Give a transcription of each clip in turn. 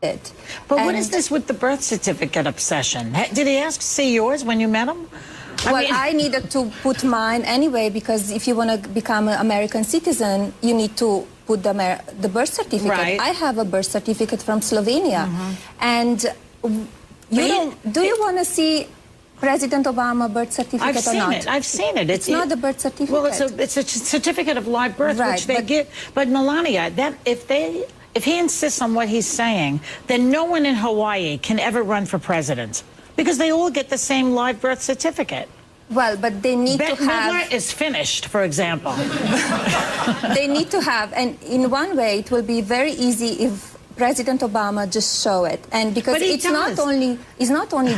it. But what is this with the birth certificate obsession? Did he ask to see yours when you met him? I needed to put mine anyway, because if you want to become an American citizen, you need to put the birth certificate. Right. I have a birth certificate from Slovenia. And do you want to see President Obama birth certificate or not? I've seen it. It's not a birth certificate. Well, it's a certificate of live birth, right, which they give. But Melania, if he insists on what he's saying, then no one in Hawaii can ever run for president because they all get the same live birth certificate. Well, but they need to have... Miller is finished, for example. They need to have, and in one way, it will be very easy if President Obama just show it, and because it's not only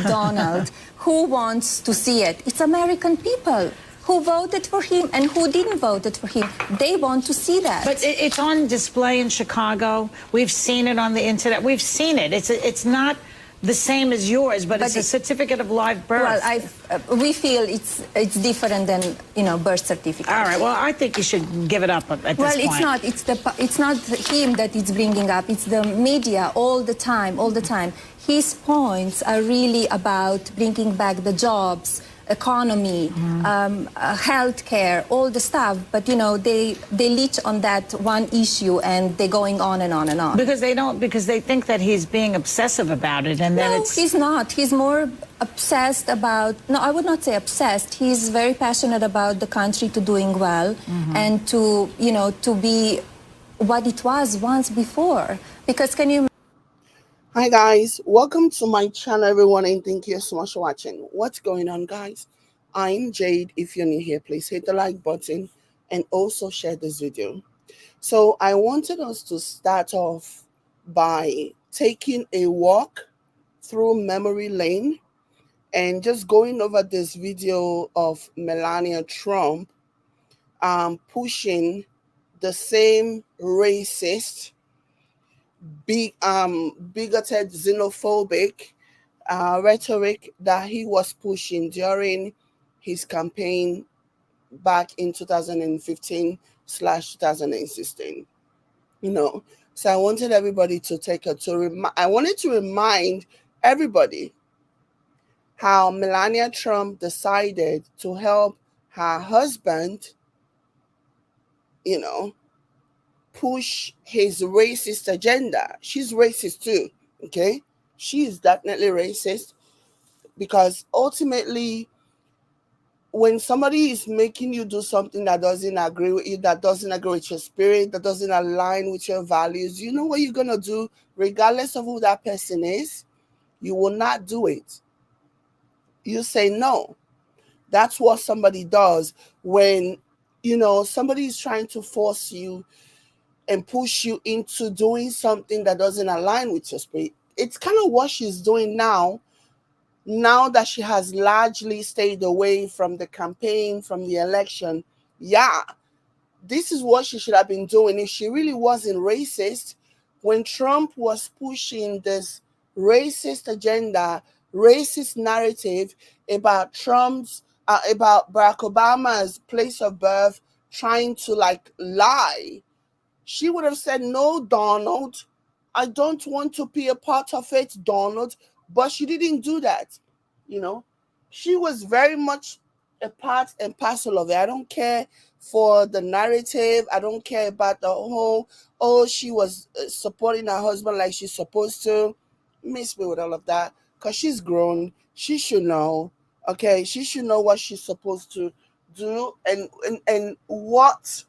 Donald who wants to see it. It's American people who voted for him and who didn't vote for him. They want to see that. But it's on display in Chicago. We've seen it on the internet. We've seen it. It's not the same as yours, but it's a certificate of live birth. Well, we feel it's different than birth certificate. All right. Well, I think you should give it up at this point. Well, it's not. It's not him that it's bringing up. It's the media all the time, all the time. His points are really about bringing back the jobs, economy, healthcare, all the stuff. But they leech on that one issue, and they're going on and on and on. Because they think that he's being obsessive about it, and then it's... No, he's not. He's more obsessed about... No, I would not say obsessed. He's very passionate about the country to doing well and to be what it was once before. Because can you... Hi guys, welcome to my channel everyone, and thank you so much for watching. What's going on, guys? I'm Jade. If you're new here, please hit the like button and also share this video. So I wanted us to start off by taking a walk through memory lane and just going over this video of Melania Trump pushing the same racist, bigoted, xenophobic rhetoric that he was pushing during his campaign back in 2015/2016. So I wanted everybody to take a I wanted to remind everybody how Melania Trump decided to help her husband, push his racist agenda. She's racist too, okay? She is definitely racist, because ultimately, when somebody is making you do something that doesn't agree with you, that doesn't agree with your spirit, that doesn't align with your values, you know what you're going to do? Regardless of who that person is, you will not do it. You say no. That's what somebody does when, somebody is trying to force you and push you into doing something that doesn't align with your spirit. It's kind of what she's doing now that she has largely stayed away from the campaign, from the election. Yeah, this is what she should have been doing if she really wasn't racist. When Trump was pushing this racist agenda, racist narrative about about Barack Obama's place of birth, trying to lie, she would have said, no, Donald, I don't want to be a part of it, Donald. But she didn't do that. She was very much a part and parcel of it. I don't care for the narrative. I don't care about the whole, she was supporting her husband like she's supposed to. Miss me with all of that, because she's grown. She should know, okay? She should know what she's supposed to do and what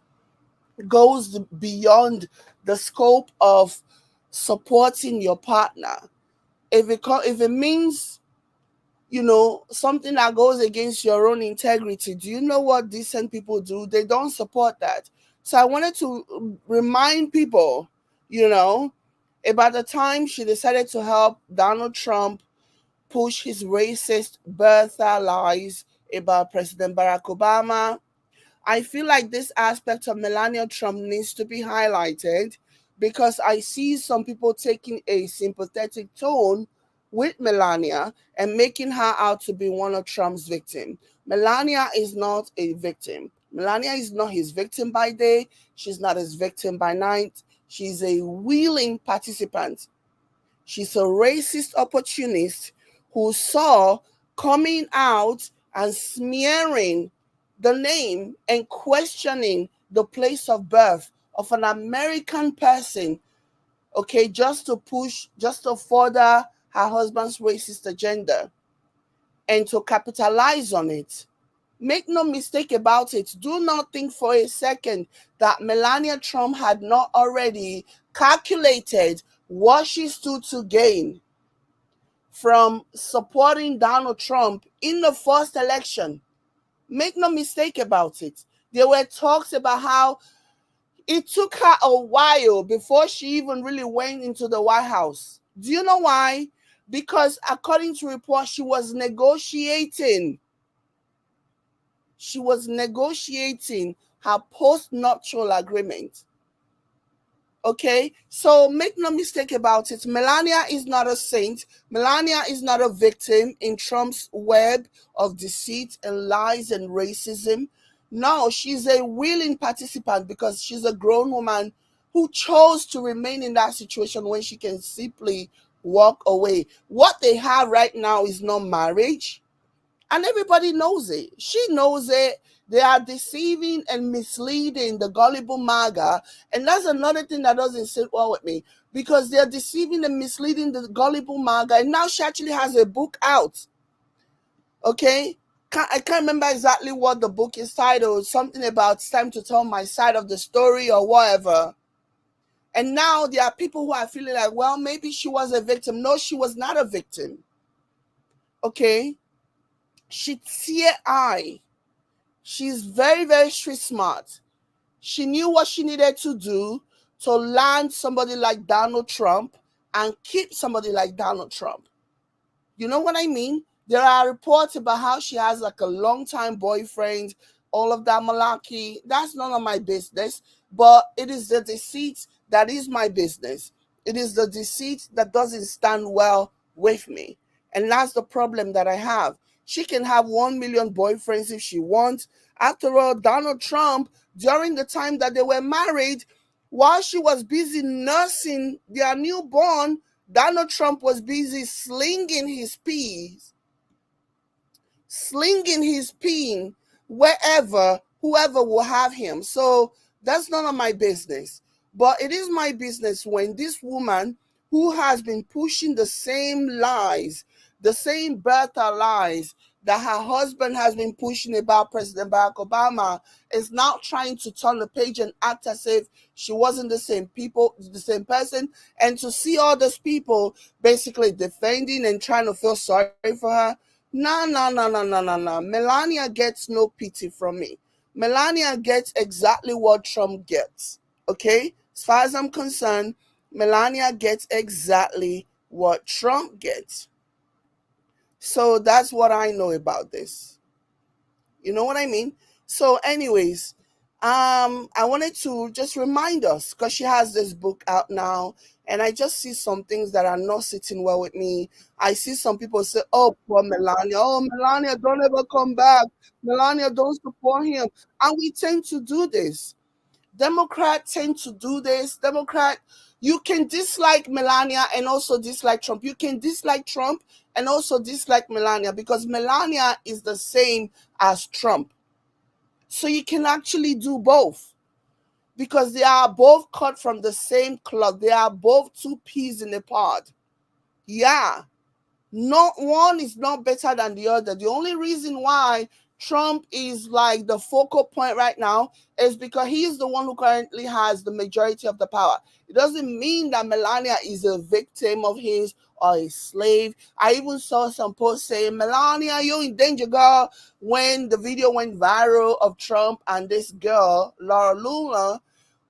goes beyond the scope of supporting your partner. If it means, something that goes against your own integrity, do you know what decent people do? They don't support that. So I wanted to remind people, about the time she decided to help Donald Trump push his racist birther lies about President Barack Obama. I feel like this aspect of Melania Trump needs to be highlighted, because I see some people taking a sympathetic tone with Melania and making her out to be one of Trump's victims. Melania is not a victim. Melania is not his victim by day. She's not his victim by night. She's a willing participant She's a racist opportunist who saw coming out and smearing the name and questioning the place of birth of an American person, okay, just to further her husband's racist agenda and to capitalize on it. Make no mistake about it. Do not think for a second that Melania Trump had not already calculated what she stood to gain from supporting Donald Trump in the first election. Make no mistake about it. There were talks about how it took her a while before she even really went into the White House. Do you know why? Because according to reports, she was negotiating. She was negotiating her post-nuptial agreement. Okay, so make no mistake about it. Melania is not a saint. Melania is not a victim in Trump's web of deceit and lies and racism. No, she's a willing participant because she's a grown woman who chose to remain in that situation when she can simply walk away. What they have right now is not marriage, and everybody knows it. She knows it. They are deceiving and misleading the gullible MAGA. And that's another thing that doesn't sit well with me, because they're deceiving and misleading the gullible MAGA. And now she actually has a book out. Okay? I can't remember exactly what the book is titled. Something about it's time to tell my side of the story or whatever. And now there are people who are feeling like, well, maybe she was a victim. No, she was not a victim. Okay? She tear-eye. She's very, very street smart. She knew what she needed to do to land somebody like Donald Trump and keep somebody like Donald Trump. You know what I mean? There are reports about how she has like a long-time boyfriend, all of that malarkey. That's none of my business, but it is the deceit that is my business. It is the deceit that doesn't stand well with me. And that's the problem that I have. She can have 1 million boyfriends if she wants. After all, Donald Trump, during the time that they were married, while she was busy nursing their newborn, Donald Trump was busy slinging his peen wherever, whoever will have him. So that's none of my business. But it is my business when this woman who has been pushing the same lies, the same Bertha lies that her husband has been pushing about President Barack Obama, is now trying to turn the page and act as if she wasn't the same person, and to see all those people basically defending and trying to feel sorry for her. No. Melania gets no pity from me. Melania gets exactly what Trump gets. Okay? As far as I'm concerned, Melania gets exactly what Trump gets. So that's what I know about this. You know what I mean? So anyways, I wanted to just remind us, because she has this book out now, and I just see some things that are not sitting well with me. I see some people say, oh, poor Melania. Oh, Melania, don't ever come back. Melania, don't support him. And we tend to do this. Democrats tend to do this. You can dislike Melania and also dislike Trump. You can dislike Trump and also dislike Melania, because Melania is the same as Trump. So you can actually do both, because they are both cut from the same cloth. They are both two peas in a pod. Yeah. Not one is not better than the other. The only reason why Trump is like the focal point right now is because he is the one who currently has the majority of the power. It doesn't mean that Melania is a victim of his or a slave. I even saw some posts saying, Melania, you're in danger, girl, when the video went viral of Trump and this girl, Laura Luna,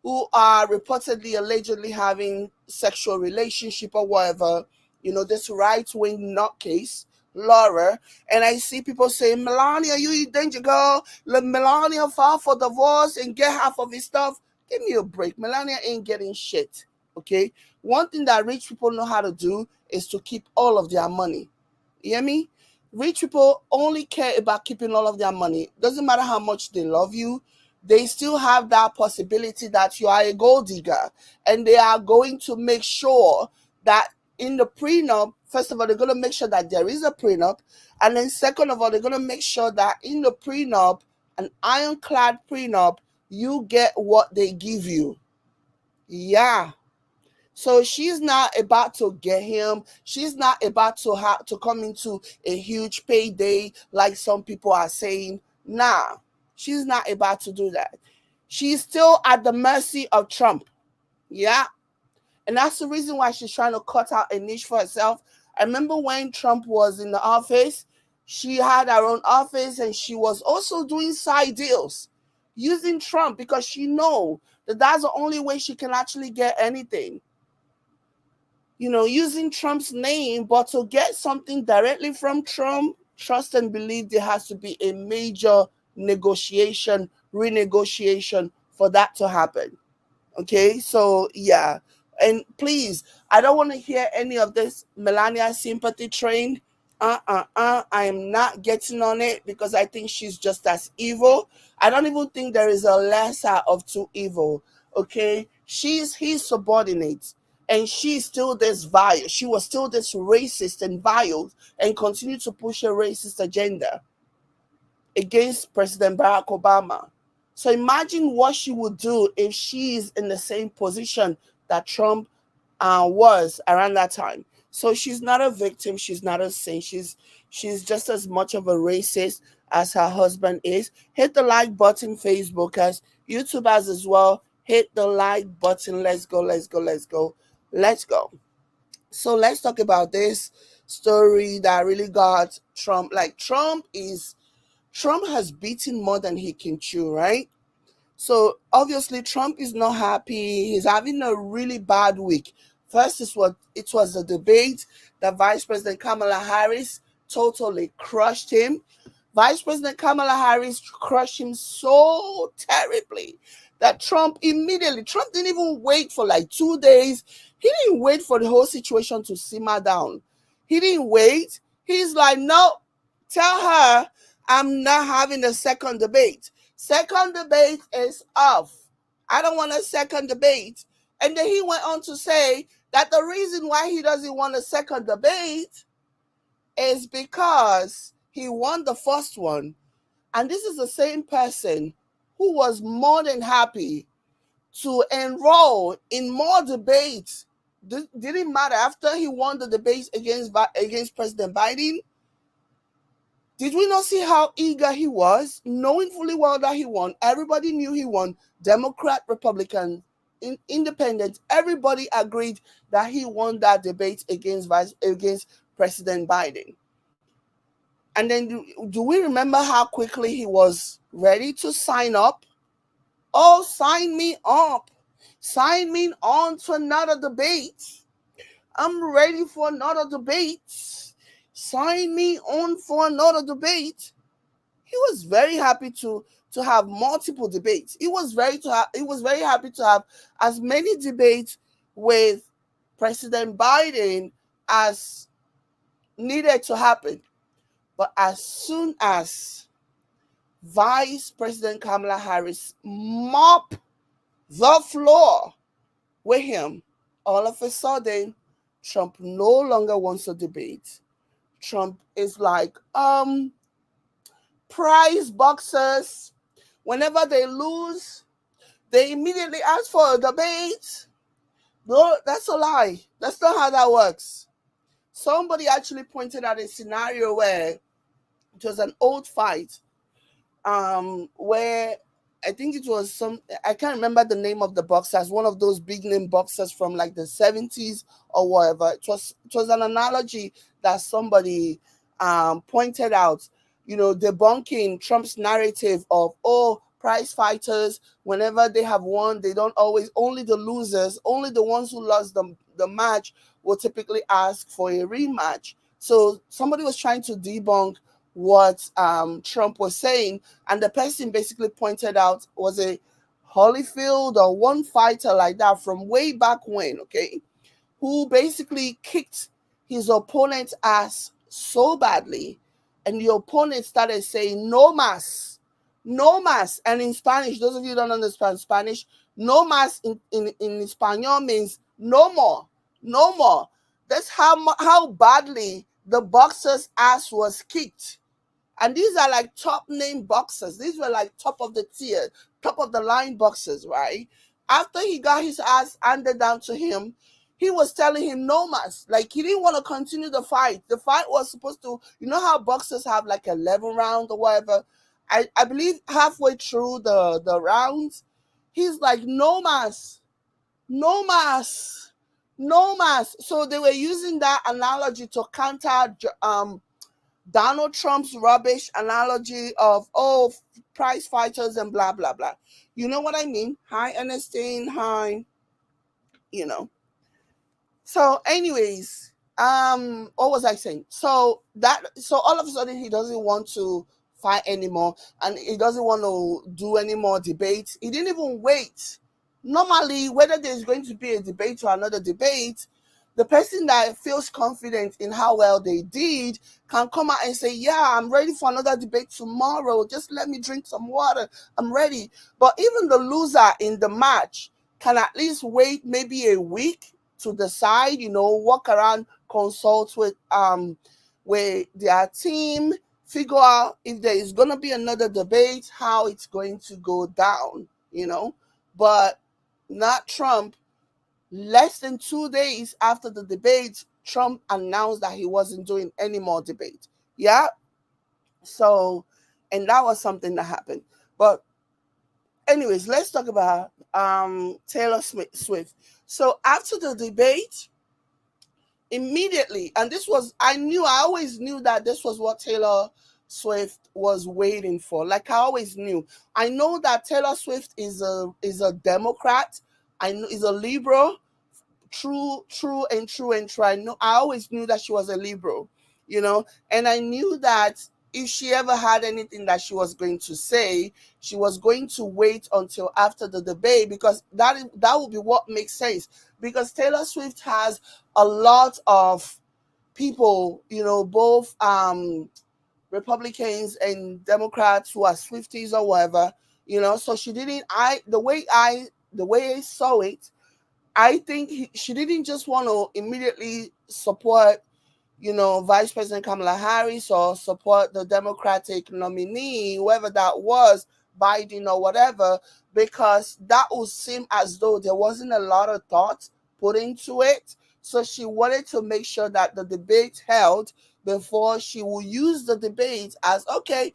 who are reportedly, allegedly having sexual relationship or whatever. You know, this right-wing nutcase, Laura, and I see people saying, Melania, you in danger, girl. Let Melania file for divorce and get half of his stuff. Give me a break. Melania ain't getting shit, okay? One thing that rich people know how to do is to keep all of their money. You hear me? Rich people only care about keeping all of their money. Doesn't matter how much they love you. They still have that possibility that you are a gold digger, and they are going to make sure that in the prenup, first of all, they're going to make sure that there is a prenup. And then second of all, they're going to make sure that in the prenup, an ironclad prenup, you get what they give you. Yeah. So she's not about to get him. She's not about to have to come into a huge payday like some people are saying. Nah, she's not about to do that. She's still at the mercy of Trump. Yeah. And that's the reason why she's trying to cut out a niche for herself. I remember when Trump was in the office, she had her own office and she was also doing side deals using Trump because she know that that's the only way she can actually get anything. Using Trump's name, but to get something directly from Trump, trust and believe there has to be a major negotiation, renegotiation for that to happen. Okay, so yeah. And please, I don't want to hear any of this Melania sympathy train. I am not getting on it because I think she's just as evil. I don't even think there is a lesser of two evil. Okay, she's his subordinate, and she's still this vile. She was still this racist and vile, and continue to push a racist agenda against President Barack Obama. So imagine what she would do if she's in the same position that Trump was around that time. So she's not a victim. She's not a saint. She's just as much of a racist as her husband is. Hit the like button, Facebook, as YouTubers as well. Hit the like button. Let's go, let's go, let's go, let's go. So let's talk about this story that really got Trump. Like Trump has beaten more than he can chew, right? So obviously Trump is not happy. He's having a really bad week. First is what it was the debate that Vice President Kamala Harris totally crushed him. Vice President Kamala Harris crushed him so terribly that Trump didn't even wait for like 2 days. He didn't wait for the whole situation to simmer down. He didn't wait. He's like, no, tell her I'm not having a second debate. Second debate is off. I don't want a second debate. And then he went on to say that the reason why he doesn't want a second debate is because he won the first one. And this is the same person who was more than happy to enroll in more debates. Didn't matter after he won the debates against President Biden. Did we not see how eager he was, knowing fully well that he won? Everybody knew he won. Democrat, Republican, Independent, everybody agreed that he won that debate against President Biden. And then do we remember how quickly he was ready to sign up? Oh, sign me up. Sign me on to another debate. I'm ready for another debate. Sign me on for another debate. He was very happy to have multiple debates. He was very happy to have as many debates with President Biden as needed to happen. But as soon as Vice President Kamala Harris mopped the floor with him, all of a sudden, Trump no longer wants to debate. Trump is like, prize boxers, whenever they lose, they immediately ask for a debate. No, that's a lie. That's not how that works. Somebody actually pointed out a scenario where it was an old fight, where I think it was I can't remember the name of the boxers, one of those big name boxers from like the 70s or whatever. It was an analogy that somebody pointed out, debunking Trump's narrative of, prize fighters, whenever they have won, they don't always, only the losers, only the ones who lost the match will typically ask for a rematch. So somebody was trying to debunk what Trump was saying, and the person basically pointed out was a Holyfield or one fighter like that from way back when, okay, who basically kicked his opponent's ass so badly, and the opponent started saying no más, and in Spanish, those of you who don't understand Spanish, no más in Espanol means no more. That's how badly the boxer's ass was kicked. And these are like top name boxers. These were like top of the tier, top of the line boxers, right? After he got his ass handed down to him, he was telling him no mas. Like he didn't want to continue the fight. The fight was supposed to, you know how boxers have like 11 rounds or whatever. I believe halfway through the rounds, he's like, no mas, no mas, no mas. So they were using that analogy to counter Donald Trump's rubbish analogy of, oh, prize fighters and blah, blah, blah. You know what I mean? Hi, Ernestine. Hi. You know. So, anyways, what was I saying? So all of a sudden he doesn't want to fight anymore, and he doesn't want to do any more debates. He didn't even wait. Normally, whether there's going to be a debate or another debate, the person that feels confident in how well they did can come out and say, yeah, I'm ready for another debate tomorrow. Just let me drink some water. I'm ready. But even the loser in the match can at least wait maybe a week to decide, walk around, consult with their team, figure out if there is going to be another debate, how it's going to go down, But not Trump. Less than 2 days after the debate, Trump announced that he wasn't doing any more debate. Yeah. So, and that was something that happened. But anyways, let's talk about Taylor Swift. So after the debate, immediately, and I always knew that this was what Taylor Swift was waiting for. Like I always knew. I know that Taylor Swift is a Democrat. I know is a liberal. True. I always knew that she was a liberal, and I knew that if she ever had anything that she was going to say, she was going to wait until after the debate, because that would be what makes sense. Because Taylor Swift has a lot of people, both Republicans and Democrats who are Swifties or whatever, So she didn't. The way I saw it, I think she didn't just want to immediately support, Vice President Kamala Harris or support the Democratic nominee, whoever that was, Biden or whatever, because that would seem as though there wasn't a lot of thought put into it. So she wanted to make sure that the debate held before she will use the debate as, okay,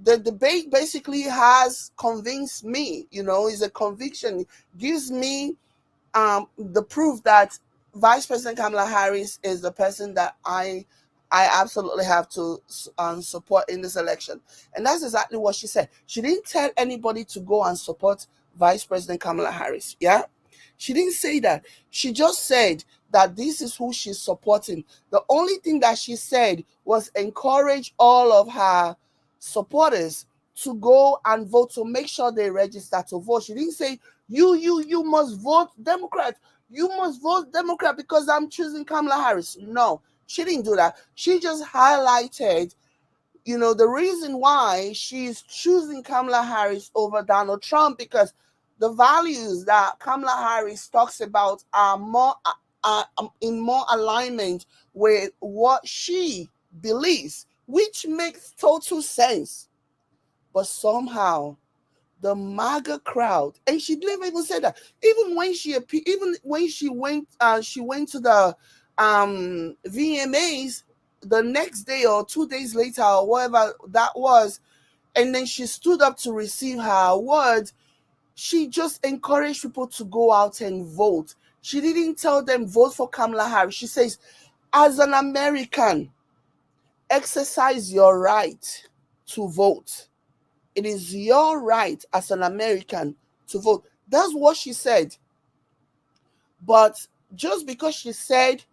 the debate basically has convinced me, is a conviction, gives me the proof that Vice President Kamala Harris is the person that I absolutely have to support in this election. And that's exactly what she said. She didn't tell anybody to go and support Vice President Kamala Harris. Yeah. She didn't say that. She just said that this is who she's supporting. The only thing that she said was encourage all of her supporters to go and vote, to make sure they register to vote. She didn't say, you must vote Democrat. You must vote Democrat because I'm choosing Kamala Harris. No, she didn't do that. She just highlighted, the reason why she's choosing Kamala Harris over Donald Trump, because the values that Kamala Harris talks about are more in more alignment with what she believes, which makes total sense. But somehow the MAGA crowd, and she never even said that. Even when she went to the VMAs the next day or 2 days later or whatever that was, and then she stood up to receive her award, she just encouraged people to go out and vote. She didn't tell them vote for Kamala Harris. She says, as an American, exercise your right to vote. It is your right as an American to vote. That's what she said. But just because she said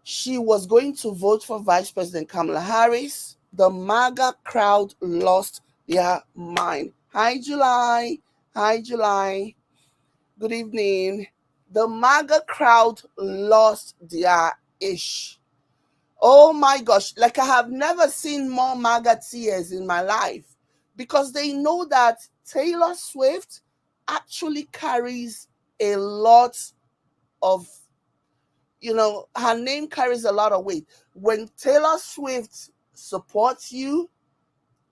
she was going to vote for Vice President Kamala Harris, the MAGA crowd lost their mind. Hi, July. Hi, July. Good evening. The MAGA crowd lost their ish. Oh my gosh, like I have never seen more MAGA tears in my life, because they know that Taylor Swift actually carries a lot of You know, her name carries a lot of weight. When Taylor Swift supports you,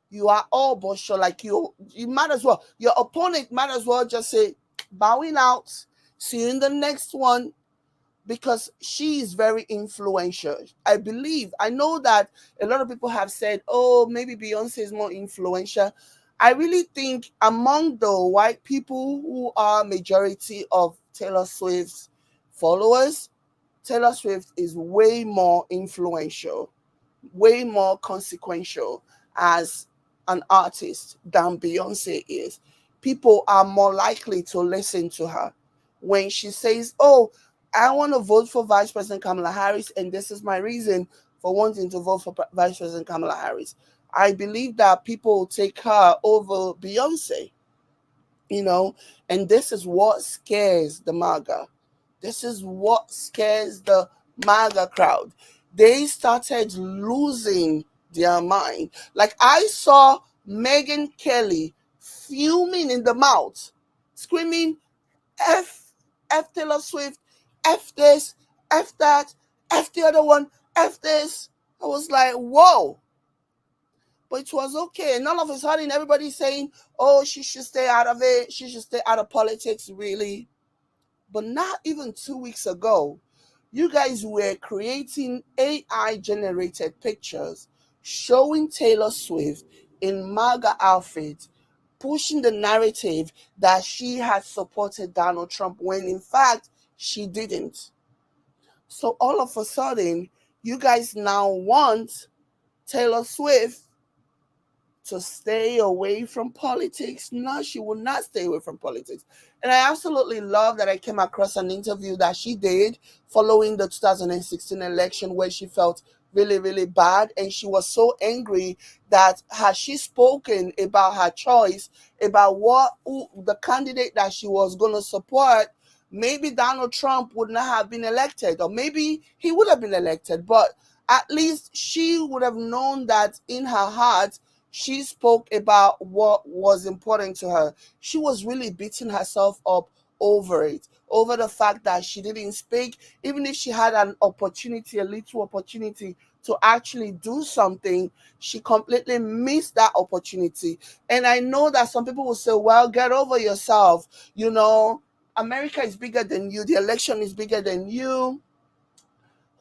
you are all but sure. Like you might as well, your opponent might as well just say, bowing out, see you in the next one, because she is very influential. I know that a lot of people have said, oh, maybe Beyonce is more influential. I really think among the white people who are majority of Taylor Swift's followers, Taylor Swift is way more influential, way more consequential as an artist than Beyonce is. People are more likely to listen to her when she says, oh, I want to vote for Vice President Kamala Harris, and this is my reason for wanting to vote for Vice President Kamala Harris. I believe that people will take her over Beyonce, you know, and this is what scares the MAGA. This is what scares the MAGA crowd. They started losing their mind. Like I saw Megyn Kelly fuming in the mouth, screaming, F Taylor Swift, F this, F that, F the other one, F this. I was like, whoa. But it was okay. And all of a sudden, everybody's saying, oh, she should stay out of it. She should stay out of politics, really. But not even 2 weeks ago, you guys were creating AI generated pictures showing Taylor Swift in MAGA outfit, pushing the narrative that she had supported Donald Trump when in fact she didn't. So all of a sudden, you guys now want Taylor Swift to stay away from politics. No, she will not stay away from politics. And I absolutely love that I came across an interview that she did following the 2016 election where she felt really, really bad. And she was so angry that had she spoken about her choice, about the candidate that she was going to support, maybe Donald Trump would not have been elected, or maybe he would have been elected. But at least she would have known that in her heart, she spoke about what was important to her. She was really beating herself up over it, over the fact that she didn't speak, even if she had an opportunity, a little opportunity to actually do something, she completely missed that opportunity. And I know that some people will say, well, get over yourself. You know, America is bigger than you. The election is bigger than you.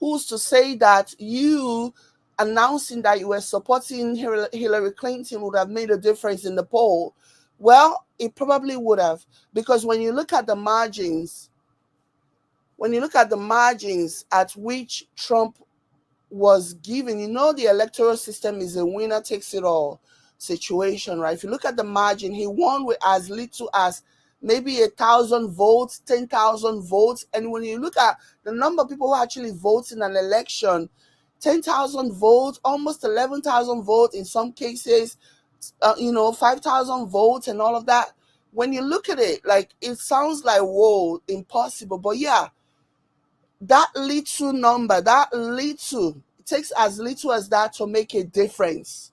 Who's to say that you announcing that you were supporting Hillary Clinton would have made a difference in the poll? Well, it probably would have, because when you look at the margins, at which Trump was given, you know, the electoral system is a winner takes it all situation, right? If you look at the margin, he won with as little as maybe 1,000 votes, 10,000 votes. And when you look at the number of people who actually vote in an election, 10,000 votes, almost 11,000 votes in some cases, 5,000 votes and all of that. When you look at it, like, it sounds like, whoa, impossible. But yeah, that little number, it takes as little as that to make a difference.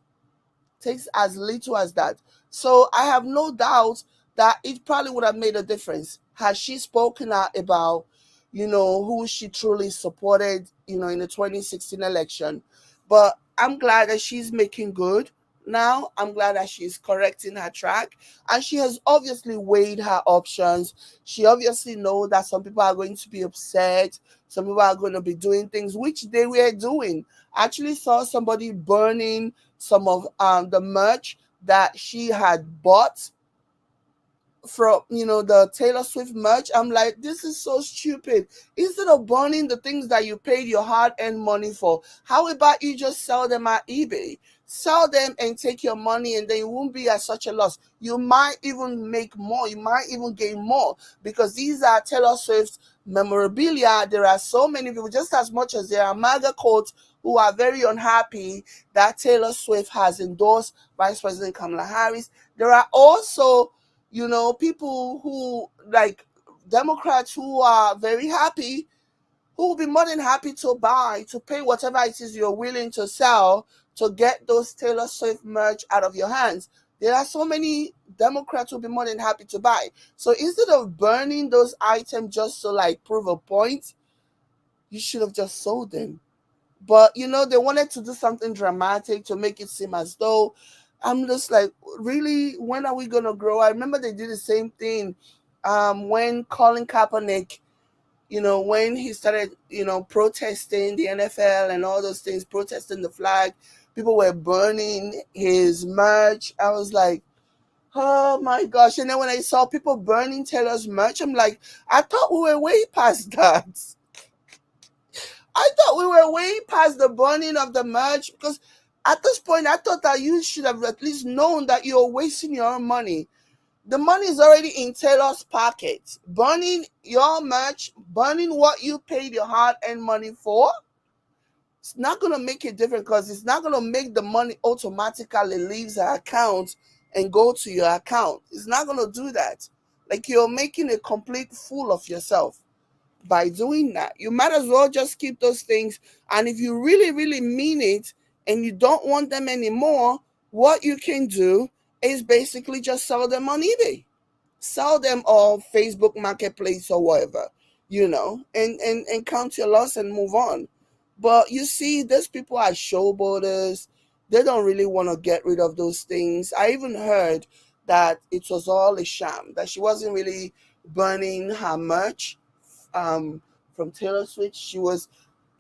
Takes as little as that. So I have no doubt that it probably would have made a difference had she spoken out about, who she truly supported, in the 2016 election. But I'm glad that she's making good now. I'm glad that she's correcting her track, and she has obviously weighed her options. She obviously knows that some people are going to be upset. Some people are going to be doing things which they were doing. I actually saw somebody burning some of the merch that she had bought from, the Taylor Swift merch. I'm like, this is so stupid. Instead of burning the things that you paid your hard-earned money for, how about you just sell them at eBay? Sell them and take your money, and then you won't be at such a loss. You might even make more. You might even gain more, because these are Taylor Swift's memorabilia. There are so many people, just as much as there are MAGA quotes who are very unhappy that Taylor Swift has endorsed Vice President Kamala Harris. There are also, people who, like Democrats, who are very happy, who will be more than happy to pay whatever it is you're willing to sell to get those Taylor Swift merch out of your hands. There are so many Democrats who will be more than happy to buy. So instead of burning those items just to prove a point, you should have just sold them. But they wanted to do something dramatic to make it seem as though, I'm just like, really, when are we gonna grow? I remember they did the same thing when Colin Kaepernick, when he started, protesting the NFL and all those things, protesting the flag, people were burning his merch. I was like, oh my gosh. And then when I saw people burning Taylor's merch, I'm like, I thought we were way past that. I thought we were way past the burning of the merch, because at this point, I thought that you should have at least known that you're wasting your own money. The money is already in Taylor's pocket. Burning your merch, burning what you paid your hard-earned money for, it's not going to make it different, because it's not going to make the money automatically leaves her account and go to your account. It's not going to do that. Like, you're making a complete fool of yourself by doing that. You might as well just keep those things. And if you really, really mean it and you don't want them anymore, what you can do is basically just sell them on eBay. Sell them on Facebook Marketplace or whatever, and count your loss and move on. But you see, these people are showboaters. They don't really want to get rid of those things. I even heard that it was all a sham, that she wasn't really burning her merch from Taylor Swift. She was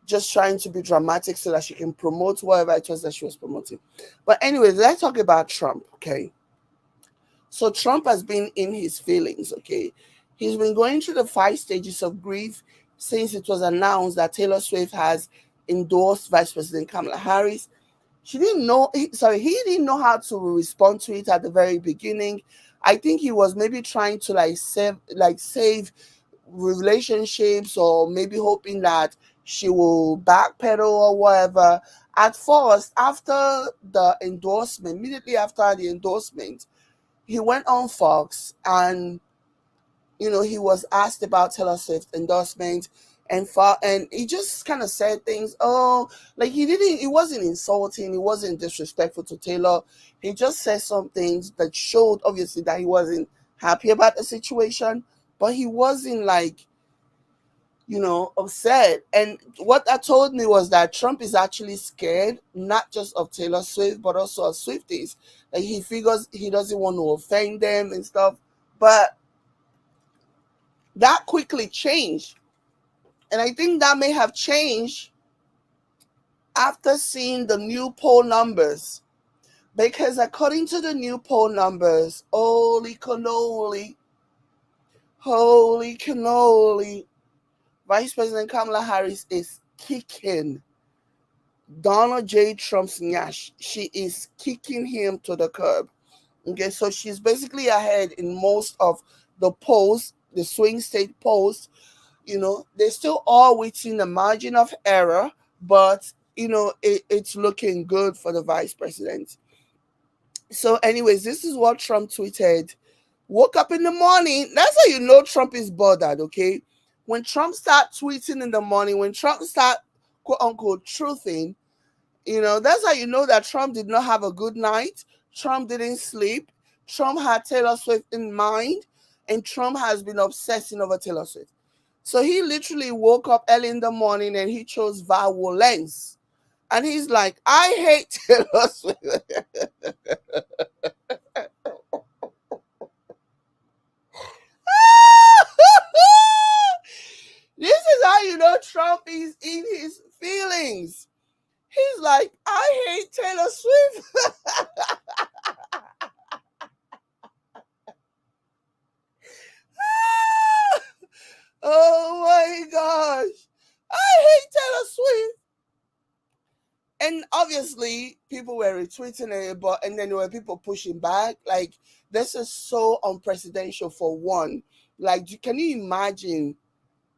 just trying to be dramatic so that she can promote whatever it was that she was promoting. But anyways, let's talk about Trump, okay? So Trump has been in his feelings, okay? He's been going through the 5 stages of grief since it was announced that Taylor Swift has endorsed Vice President Kamala Harris. He didn't know how to respond to it at the very beginning. I think he was maybe trying to save relationships, or maybe hoping that she will backpedal or whatever. At first, immediately after the endorsement, he went on Fox, and he was asked about Taylor Swift endorsement, and he just kind of said things. Oh, like he wasn't insulting, he wasn't disrespectful to Taylor. He just said some things that showed obviously that he wasn't happy about the situation, but he wasn't like, upset. And what that told me was that Trump is actually scared, not just of Taylor Swift, but also of Swifties. Like, he figures he doesn't want to offend them and stuff. But that quickly changed. And I think that may have changed after seeing the new poll numbers. Because according to the new poll numbers, holy cannoli, Vice President Kamala Harris is kicking Donald J. Trump's nyash. She is kicking him to the curb. Okay, so she's basically ahead in most of the polls, the swing state polls. They're still all within the margin of error, but it's looking good for the vice president. So anyways, this is what Trump tweeted. Woke up in the morning. That's how you know Trump is bothered, okay? When Trump start tweeting in the morning, when Trump start quote unquote truthing, that's how you know that Trump did not have a good night. Trump didn't sleep. Trump had Taylor Swift in mind, and Trump has been obsessing over Taylor Swift. So he literally woke up early in the morning and he chose violence. And he's like, I hate Taylor Swift. This is how you know Trump is in his feelings. He's like, I hate Taylor Swift. Oh my gosh. I hate Taylor Swift. And obviously, people were retweeting it, and then there were people pushing back. Like, this is so unprecedented for one. Like, can you imagine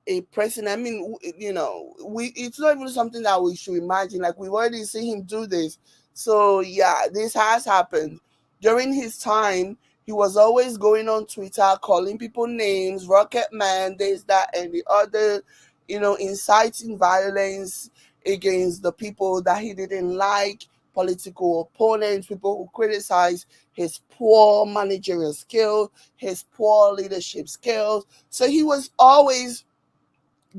a president? I mean, it's not even something that we should imagine. Like, we've already seen him do this. So, yeah, this has happened. During his time, he was always going on Twitter, calling people names, Rocket Man, this, that, and the other, inciting violence against the people that he didn't like, political opponents, people who criticize his poor managerial skills, his poor leadership skills. So he was always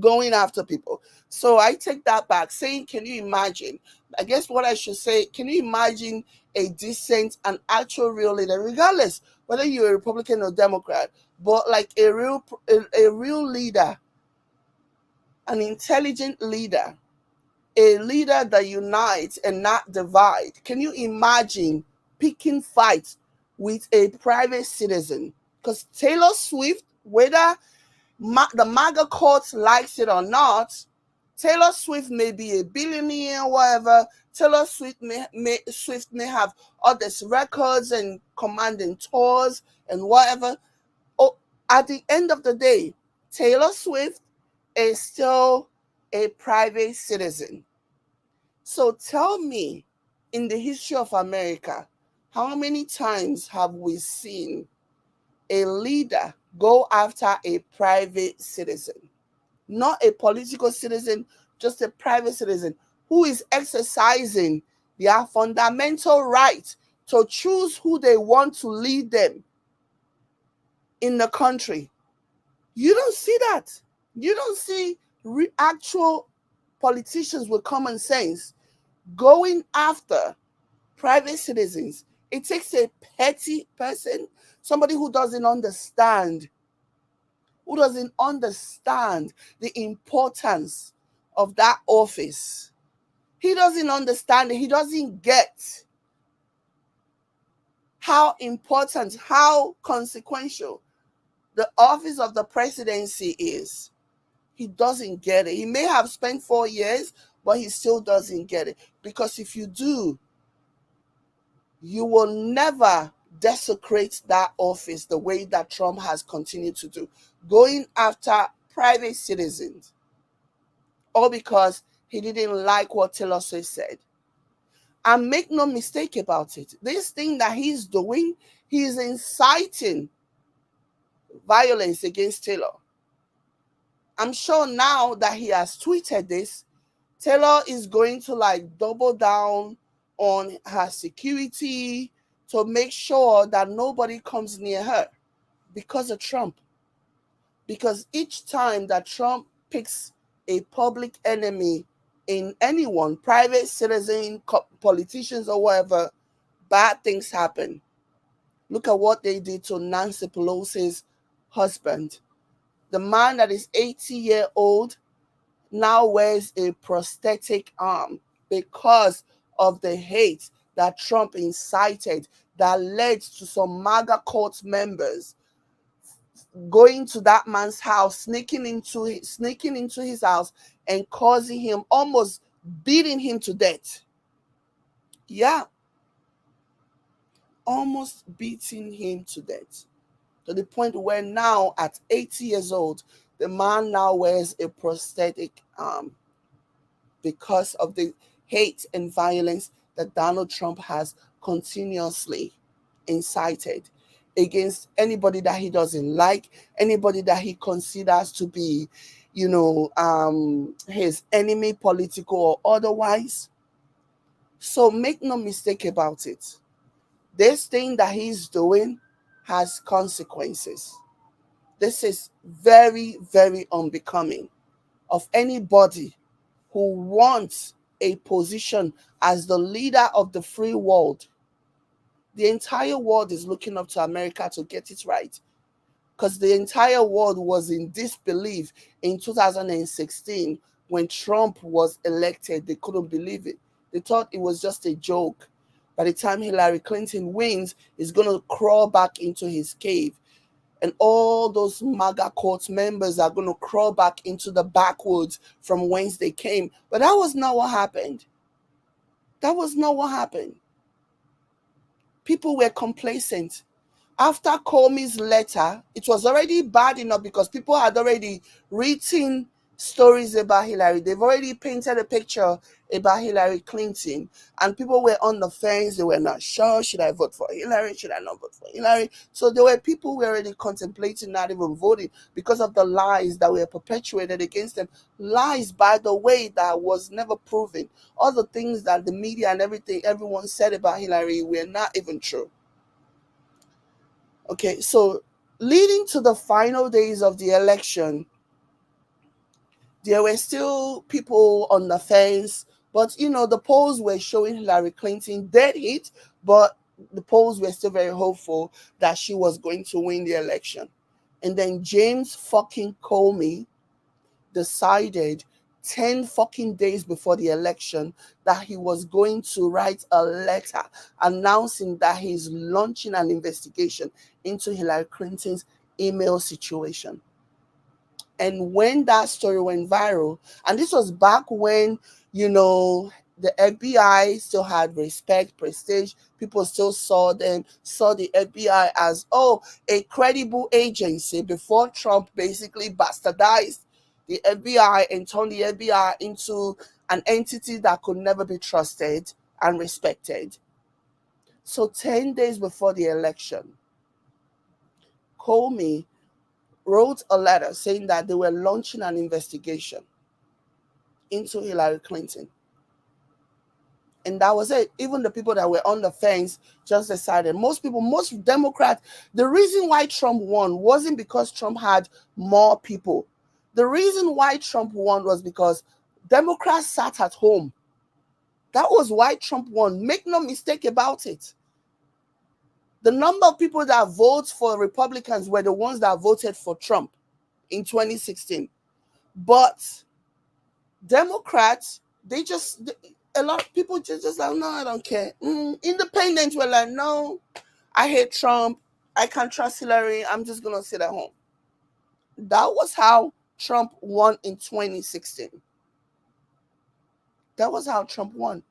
going after people. So I take that back, saying, can you imagine? I guess what I should say, can you imagine a decent and actual real leader, regardless whether you're a Republican or Democrat, but like a real leader, an intelligent leader, a leader that unites and not divide? Can you imagine picking fights with a private citizen? Because Taylor Swift, whether the MAGA court likes it or not, Taylor Swift may be a billionaire, whatever. Taylor Swift may have all these records and commanding tours and whatever. Oh, at the end of the day, Taylor Swift is still a private citizen. So tell me, in the history of America, how many times have we seen a leader go after a private citizen? Not a political citizen, just a private citizen who is exercising their fundamental right to choose who they want to lead them in the country. You don't see that. You don't see actual politicians with common sense going after private citizens. It takes a petty person, somebody who doesn't understand the importance of that office. He doesn't understand it. He doesn't get how important, how consequential the office of the presidency is. He doesn't get it. He may have spent 4 years, but he still doesn't get it. Because if you do, you will never desecrate that office the way that Trump has continued to do, going after private citizens, all because he didn't like what Taylor Swift said. And make no mistake about it, this thing that he's doing, he's inciting violence against Taylor. I'm sure now that he has tweeted this, Taylor is going to like double down on her security to make sure that nobody comes near her because of Trump. Because each time that Trump picks a public enemy in anyone, private citizen, politicians or whatever, bad things happen. Look at what they did to Nancy Pelosi's husband. The man that is 80-year-old now wears a prosthetic arm because of the hate that Trump incited, that led to some MAGA cult members going to that man's house, sneaking into his house and causing him, almost beating him to death. Yeah, almost beating him to death, to the point where now at 80 years old, the man now wears a prosthetic arm because of the hate and violence that Donald Trump has continuously incited against anybody that he doesn't like, anybody that he considers to be, his enemy, political or otherwise. So make no mistake about it. This thing that he's doing has consequences. This is very, very unbecoming of anybody who wants a position as the leader of the free world. The entire world is looking up to America to get it right, because the entire world was in disbelief in 2016 when Trump was elected. They couldn't believe it. They thought it was just a joke. By the time Hillary Clinton wins, he's going to crawl back into his cave. And all those MAGA court members are going to crawl back into the backwoods from whence they came. But that was not what happened. That was not what happened. People were complacent. After Comey's letter, it was already bad enough because people had already written stories about Hillary. They've already painted a picture about Hillary Clinton, and people were on the fence. They were not sure, should I vote for Hillary, should I not vote for Hillary? So there were people who were already contemplating not even voting because of the lies that were perpetuated against them. Lies, by the way, that was never proven. All the things that the media and everyone said about Hillary were not even true. Okay, so leading to the final days of the election, there were still people on the fence, but the polls were showing Hillary Clinton dead hit, but the polls were still very hopeful that she was going to win the election. And then James fucking Comey decided 10 fucking days before the election that he was going to write a letter announcing that he's launching an investigation into Hillary Clinton's email situation. And when that story went viral, and this was back when, the FBI still had respect, prestige. People still saw the FBI as, a credible agency before Trump basically bastardized the FBI and turned the FBI into an entity that could never be trusted and respected. So 10 days before the election, Comey wrote a letter saying that they were launching an investigation into Hillary Clinton. And that was it. Even the people that were on the fence just decided. Most Democrats, the reason why Trump won wasn't because Trump had more people. The reason why Trump won was because Democrats sat at home. That was why Trump won. Make no mistake about it. The number of people that voted for Republicans were the ones that voted for Trump in 2016. But Democrats, a lot of people just like, no, I don't care. Independents were like, no, I hate Trump. I can't trust Hillary. I'm just going to sit at home. That was how Trump won in 2016. That was how Trump won.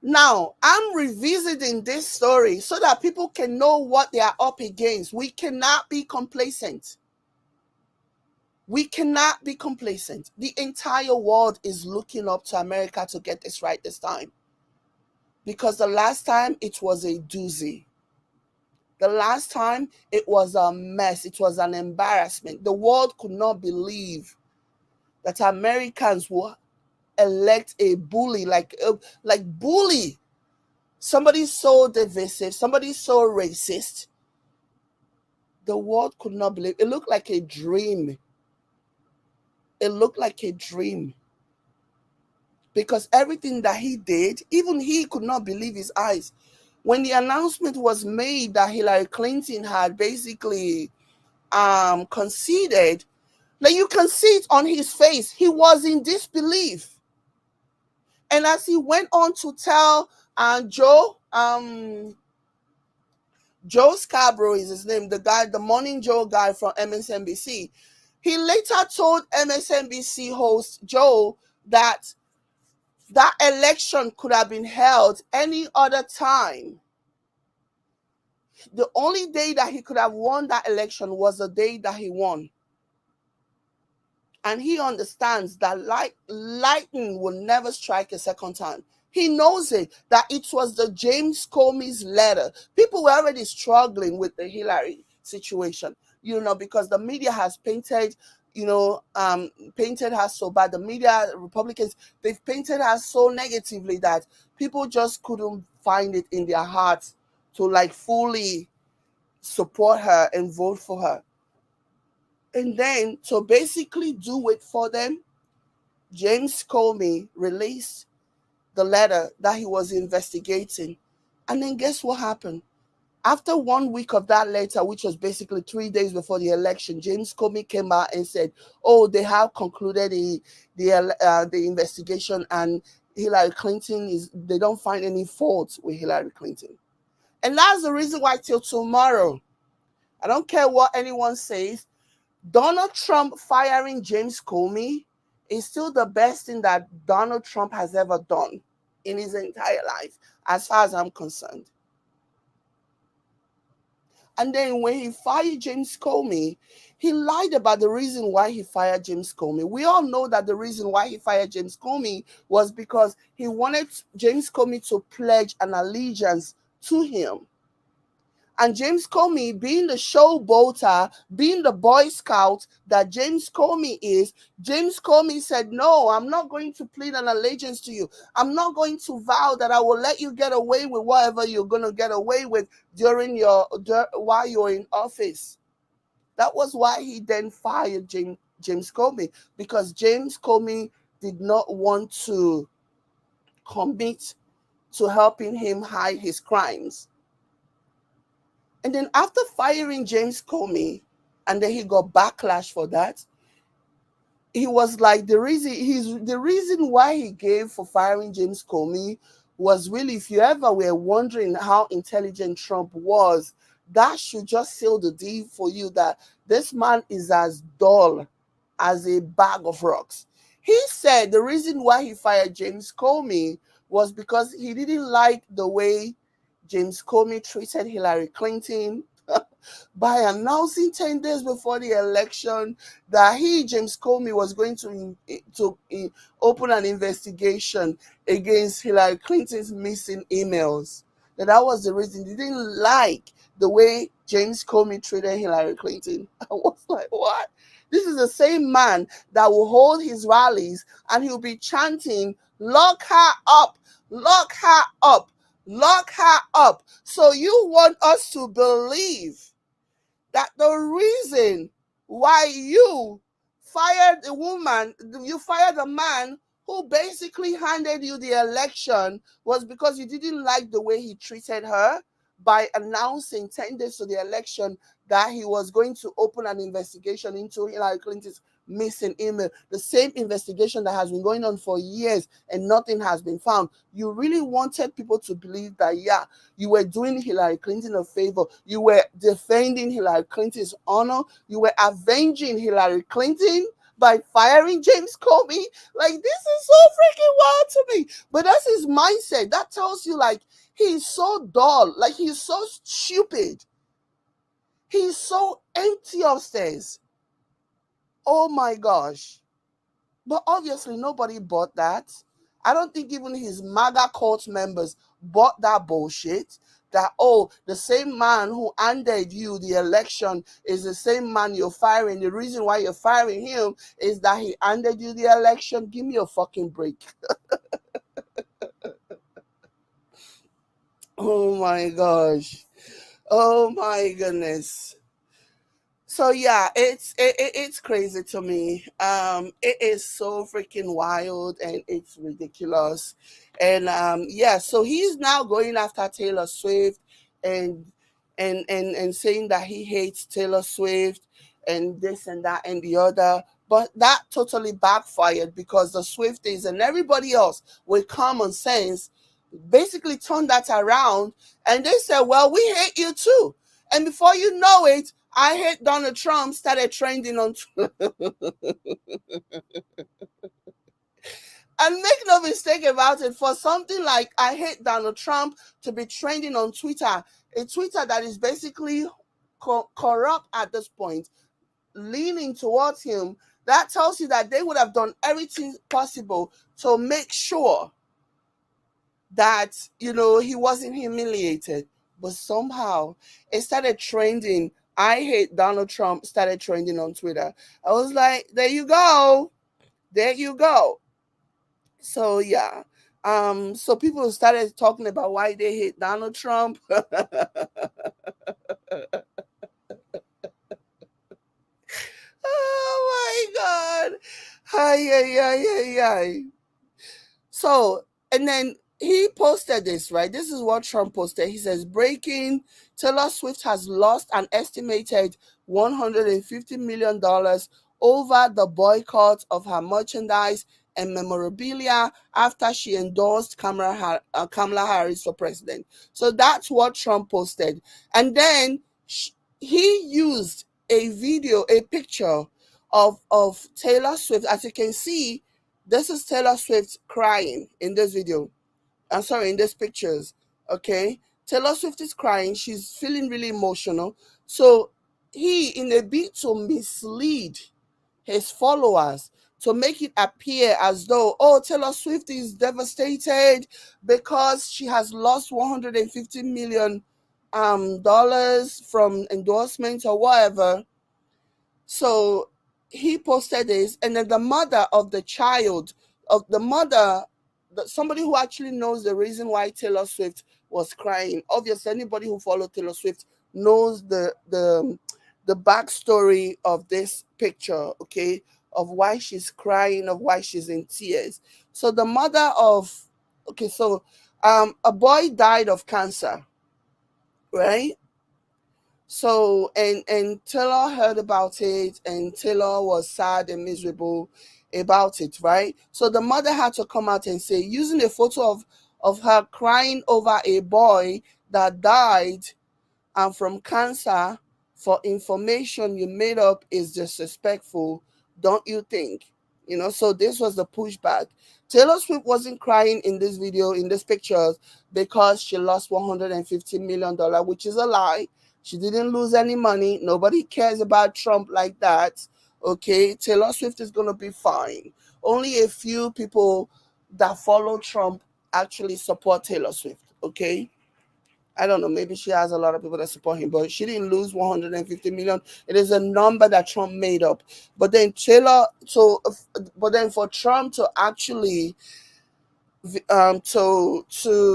Now, I'm revisiting this story so that people can know what they are up against. We cannot be complacent. We cannot be complacent. The entire world is looking up to America to get this right this time. Because the last time it was a doozy. The last time it was a mess. It was an embarrassment. The world could not believe that Americans will elect a bully, like bully. Somebody so divisive, somebody so racist. The world could not believe. It looked like a dream. It looked like a dream. Because everything that he did, even he could not believe his eyes. When the announcement was made that Hillary Clinton had basically conceded, like you can see it on his face, he was in disbelief. And as he went on to tell Joe Scarborough is his name, the Morning Joe guy from MSNBC, he later told MSNBC host Joe that that election could have been held any other time. The only day that he could have won that election was the day that he won. And he understands that lightning will never strike a second time. He knows it, that it was the James Comey's letter. People were already struggling with the Hillary situation, because the media has painted, painted her so bad. The media, Republicans, they've painted her so negatively that people just couldn't find it in their hearts to fully support her and vote for her. And then to basically do it for them, James Comey released the letter that he was investigating. And then guess what happened? After 1 week of that letter, which was basically 3 days before the election, James Comey came out and said, they have concluded the investigation, and Hillary Clinton they don't find any fault with Hillary Clinton. And that's the reason why till tomorrow, I don't care what anyone says, Donald Trump firing James Comey is still the best thing that Donald Trump has ever done in his entire life, as far as I'm concerned. And then when he fired James Comey, he lied about the reason why he fired James Comey. We all know that the reason why he fired James Comey was because he wanted James Comey to pledge an allegiance to him. And James Comey, being the showboater, being the Boy Scout that James Comey is, James Comey said, no, I'm not going to plead an allegiance to you. I'm not going to vow that I will let you get away with whatever you're going to get away with while you're in office. That was why he then fired James Comey, because James Comey did not want to commit to helping him hide his crimes. And then after firing James Comey, and then he got backlash for that, he was like, the reason why he gave for firing James Comey was really, if you ever were wondering how intelligent Trump was, that should just seal the deal for you that this man is as dull as a bag of rocks. He said the reason why he fired James Comey was because he didn't like the way James Comey treated Hillary Clinton by announcing 10 days before the election that he, James Comey, was going to open an investigation against Hillary Clinton's missing emails. That was the reason. He didn't like the way James Comey treated Hillary Clinton. I was like, what? This is the same man that will hold his rallies and he'll be chanting, lock her up, lock her up, lock her up. So you want us to believe that the reason why you fired a woman, you fired a man who basically handed you the election was because you didn't like the way he treated her by announcing 10 days to the election that he was going to open an investigation into Hillary Clinton's missing email, the same investigation that has been going on for years and nothing has been found. You really wanted people to believe that, yeah, you were doing Hillary Clinton a favor. You were defending Hillary Clinton's honor. You were avenging Hillary Clinton by firing James Comey. Like, this is so freaking wild to me. But that's his mindset. That tells you, like, he's so dull. Like, he's so stupid. He's so empty upstairs. Oh my gosh. But obviously nobody bought that. I don't think even his MAGA cult members bought that bullshit. That, oh, the same man who handed you the election is the same man you're firing. The reason why you're firing him is that he handed you the election. Give me a fucking break. Oh my gosh. Oh my goodness. So yeah, it's crazy to me. It is so freaking wild and it's ridiculous. And yeah, so he's now going after Taylor Swift and saying that he hates Taylor Swift and this and that and the other. But that totally backfired because the Swifties and everybody else with common sense basically turned that around and they said, well, we hate you too. And before you know it, I hate Donald Trump started trending on Twitter. And make no mistake about it, for something like I hate Donald Trump to be trending on Twitter, a Twitter that is basically corrupt at this point, leaning towards him, that tells you that they would have done everything possible to make sure that, you know, he wasn't humiliated. But somehow it started trending. I hate Donald Trump started trending on Twitter. I was like, there you go. There you go. So yeah. So people started talking about why they hate Donald Trump. Oh my God. Hi, hi, hi. So, and then he posted this, right? This is what Trump posted. He says, breaking, Taylor Swift has lost an estimated $150 million over the boycott of her merchandise and memorabilia after she endorsed Kamala Harris for president. So that's what Trump posted. And then he used a video, a picture of Taylor Swift. As you can see, this is Taylor Swift crying in this video. I'm sorry, in these pictures. Okay. Taylor Swift is crying. She's feeling really emotional. So he, in a bid to mislead his followers, to make it appear as though, oh, Taylor Swift is devastated because she has lost $150 million from endorsements or whatever. So he posted this, and then the mother of the child, somebody who actually knows the reason why Taylor Swift was crying. Obviously, anybody who followed Taylor Swift knows the the backstory of this picture, okay, of why she's crying, of why she's in tears. So the mother of, okay, so a boy died of cancer, right? So and Taylor heard about it, and Taylor was sad and miserable about it, right? So the mother had to come out and say, using a photo of her crying over a boy that died from cancer, for information you made up is disrespectful, don't you think? You know, so this was the pushback. Taylor Swift wasn't crying in this video, in this pictures, because she lost $150 million, which is a lie. She didn't lose any money. Nobody cares about Trump like that. Okay, Taylor Swift is gonna be fine. Only a few people that follow Trump actually support Taylor Swift. Okay, I don't know. Maybe she has a lot of people that support him, but she didn't lose 150 million. It is a number that Trump made up. But then but then for Trump to actually to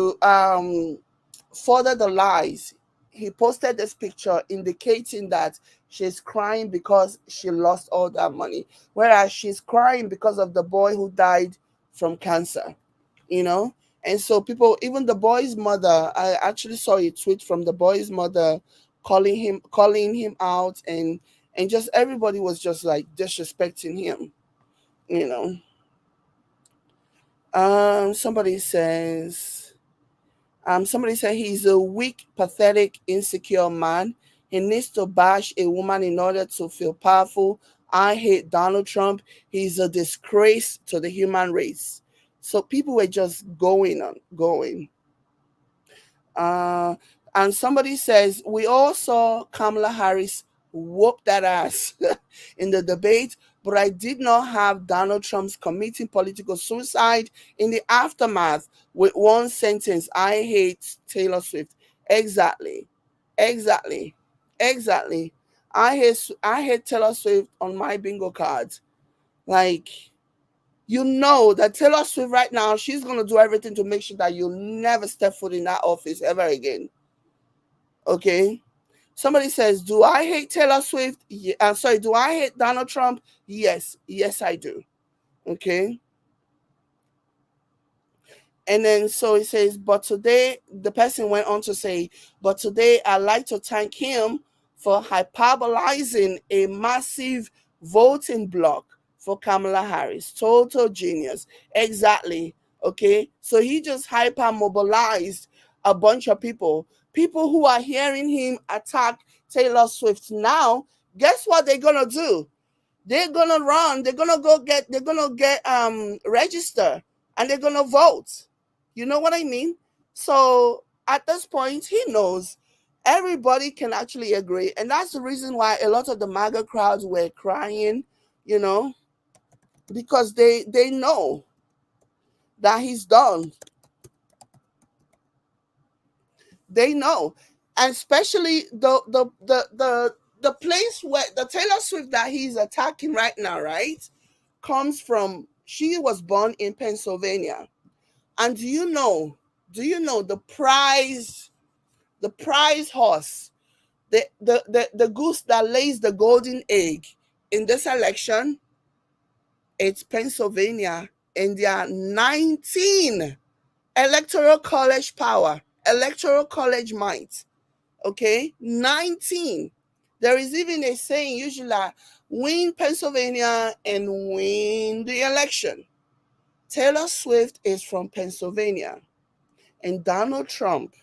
further the lies, he posted this picture indicating that she's crying because she lost all that money, whereas she's crying because of the boy who died from cancer, you know. And so people, even the boy's mother, I actually saw a tweet from the boy's mother calling him out, and just everybody was just like disrespecting him, you know. Somebody says, somebody said he's a weak, pathetic, insecure man. He needs to bash a woman in order to feel powerful. I hate Donald Trump. He's a disgrace to the human race. So people were just going. Uh, and somebody says, we all saw Kamala Harris whoop that ass in the debate, but I did not have Donald Trump's committing political suicide in the aftermath with one sentence: I hate Taylor Swift. Exactly. Exactly. Exactly. I hate Taylor Swift on my bingo cards. Like, you know that Taylor Swift right now, she's going to do everything to make sure that you never step foot in that office ever again. Okay? Somebody says, do I hate Taylor Swift? Yeah, I'm sorry, do I hate Donald Trump? Yes. Yes, I do. Okay? And then so it says, but today, the person went on to say, but today I'd like to thank him for hyperbolizing a massive voting block for Kamala Harris. Total genius. Exactly. Okay. So he just hyper mobilized a bunch of people. People who are hearing him attack Taylor Swift now, guess what they're gonna do? They're gonna run, they're gonna get register, and they're gonna vote. You know what I mean? So at this point, he knows everybody can actually agree. And that's the reason why a lot of the MAGA crowds were crying, you know, because they know that he's done. They know. And especially the place where the Taylor Swift that he's attacking right now, right, comes from, she was born in Pennsylvania. And do you know the prize horse, the goose that lays the golden egg in this election? It's Pennsylvania, and there are 19 electoral college power, electoral college might. Okay, 19. There is even a saying usually like, win Pennsylvania and win the election. Taylor Swift is from Pennsylvania, and Donald Trump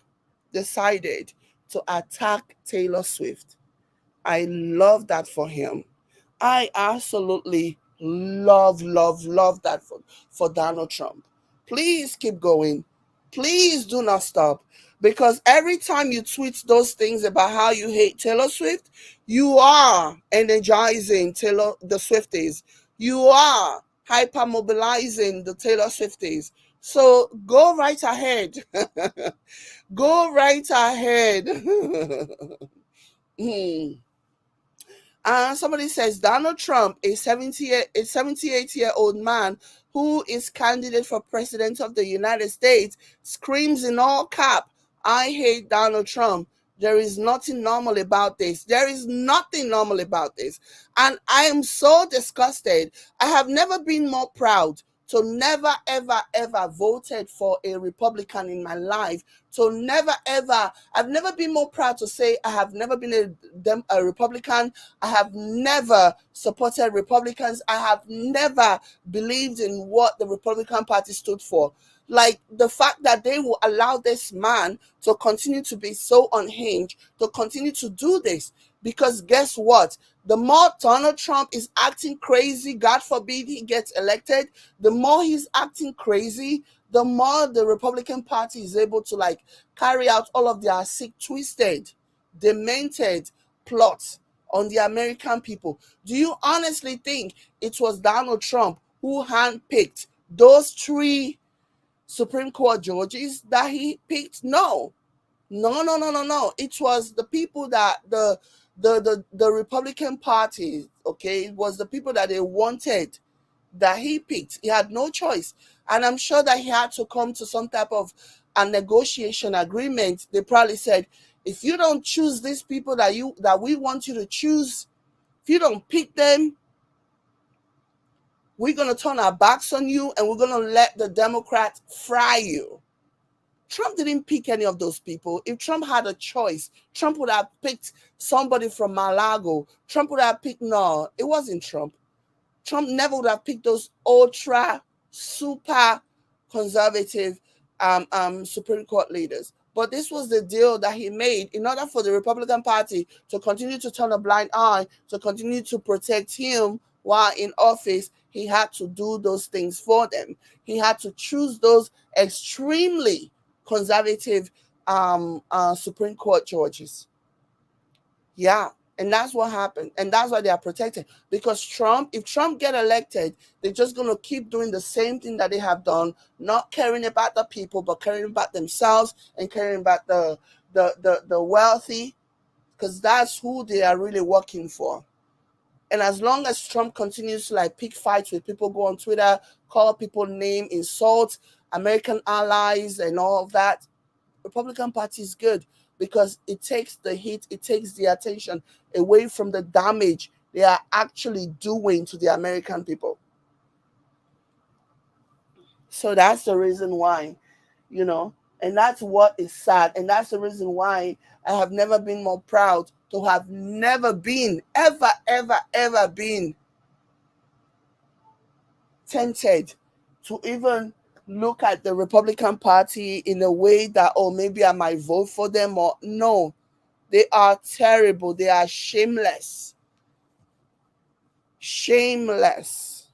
decided to attack Taylor Swift. I love that for him. I absolutely love that for Donald Trump. Please keep going. Please do not stop. Because every time you tweet those things about how you hate Taylor Swift, you are energizing the Swifties. You are hypermobilizing the Taylor Swifties. So go right ahead. Go right ahead. Hmm. Somebody says Donald Trump, a 78-year-old man who is candidate for president of the United States, screams in all cap, I hate Donald Trump. There is nothing normal about this. There is nothing normal about this. And I am so disgusted. I have never been more proud to never, ever, ever voted for a Republican in my life. To never, ever, I've never been more proud to say I have never been a Republican. I have never supported Republicans. I have never believed in what the Republican Party stood for. Like the fact that they will allow this man to continue to be so unhinged, to continue to do this. Because guess what? The more Donald Trump is acting crazy, God forbid he gets elected, the more he's acting crazy, the more the Republican Party is able to like carry out all of their sick, twisted, demented plots on the American people. Do you honestly think it was Donald Trump who handpicked those three Supreme Court judges that he picked? No. No. It was the people that the Republican Party, okay, it was the people that they wanted that he picked. He had no choice. And I'm sure that he had to come to some type of a negotiation agreement. They probably said, if you don't choose these people that we want you to choose, if you don't pick them, we're going to turn our backs on you and we're going to let the Democrats fry you. Trump didn't pick any of those people. If Trump had a choice, Trump would have picked somebody from Malago. Trump would have picked, no, it wasn't Trump. Trump never would have picked those ultra, super conservative Supreme Court leaders. But this was the deal that he made in order for the Republican Party to continue to turn a blind eye, to continue to protect him while in office. He had to do those things for them. He had to choose those extremely conservative Supreme Court judges. Yeah. And that's what happened. And that's why they are protected. Because if Trump get elected, they're just going to keep doing the same thing that they have done, not caring about the people, but caring about themselves and caring about the wealthy, because that's who they are really working for. And as long as Trump continues to like pick fights with people, go on Twitter, call people name, insult American allies and all of that, Republican Party is good because it takes the heat, it takes the attention away from the damage they are actually doing to the American people. So that's the reason why, and that's what is sad. And that's the reason why I have never been more proud to have never been, ever, ever, ever been tempted to even look at the Republican Party in a way that, oh, maybe I might vote for them, or no. They are terrible. They are shameless. Shameless.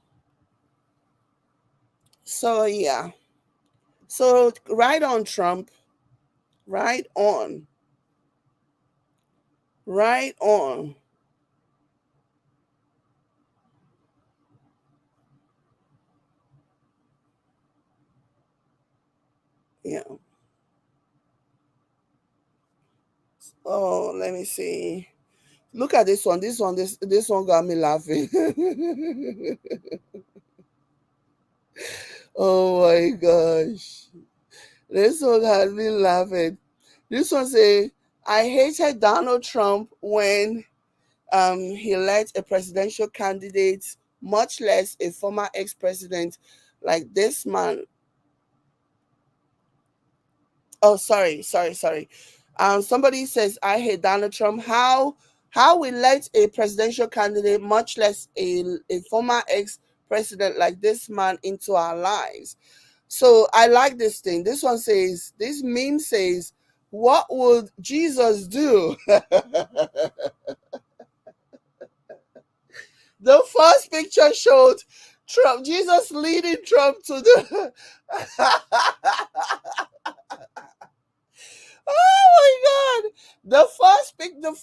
So, yeah. So, right on, Trump. Right on. Right on. Yeah. Oh, let me see. Look at this one. This one got me laughing. Oh my gosh. This one had me laughing. This one say, I hated Donald Trump when he let a presidential candidate, much less a former ex-president like this man. Oh, sorry. Somebody says, I hate Donald Trump. How we let a presidential candidate, much less a former ex-president like this man into our lives? So I like this thing. This meme says, what would Jesus do? The first picture showed Jesus leading Trump to the oh my god. The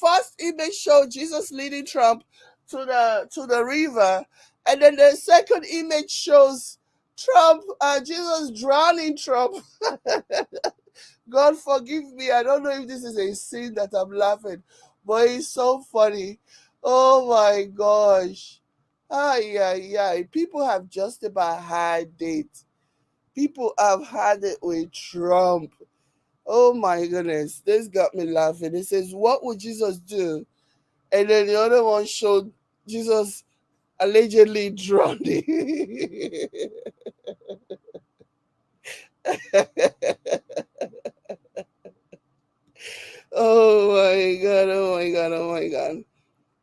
first image showed Jesus leading Trump to the river. And then the second image shows Jesus drowning Trump. God forgive me. I don't know if this is a scene that I'm laughing, but it's so funny. Oh my gosh. Yeah. People have just about had it. People have had it with Trump. Oh my goodness, this got me laughing. It says, "What would Jesus do?" And then the other one showed Jesus allegedly drowning. Oh my god! Oh my god! Oh my god!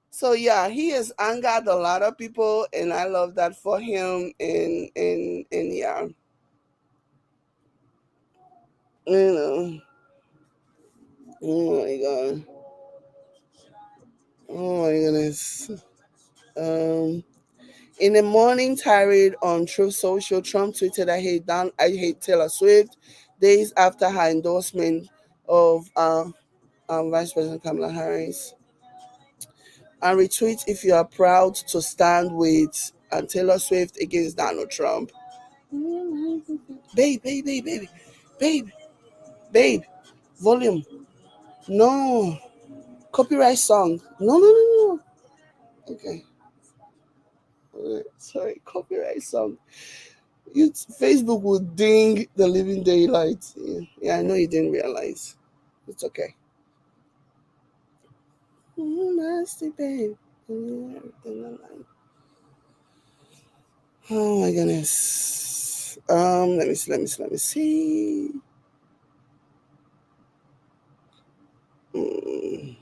So yeah, he has angered a lot of people, and I love that for him. And yeah, you know, oh my god, oh my goodness. Um, in the morning tirade on Truth Social, Trump tweeted, I hate Taylor Swift," days after her endorsement of Vice President Kamala Harris. And retweet if you are proud to stand with Taylor Swift against Donald Trump. Babe, babe, babe, babe, babe, babe, volume. No, copyright song. No, no, no, no. Okay. Sorry, copyright song. Facebook would ding the living daylights. Yeah, I know you didn't realize. It's okay. Nasty babe. Oh my goodness. Let me see. Mm.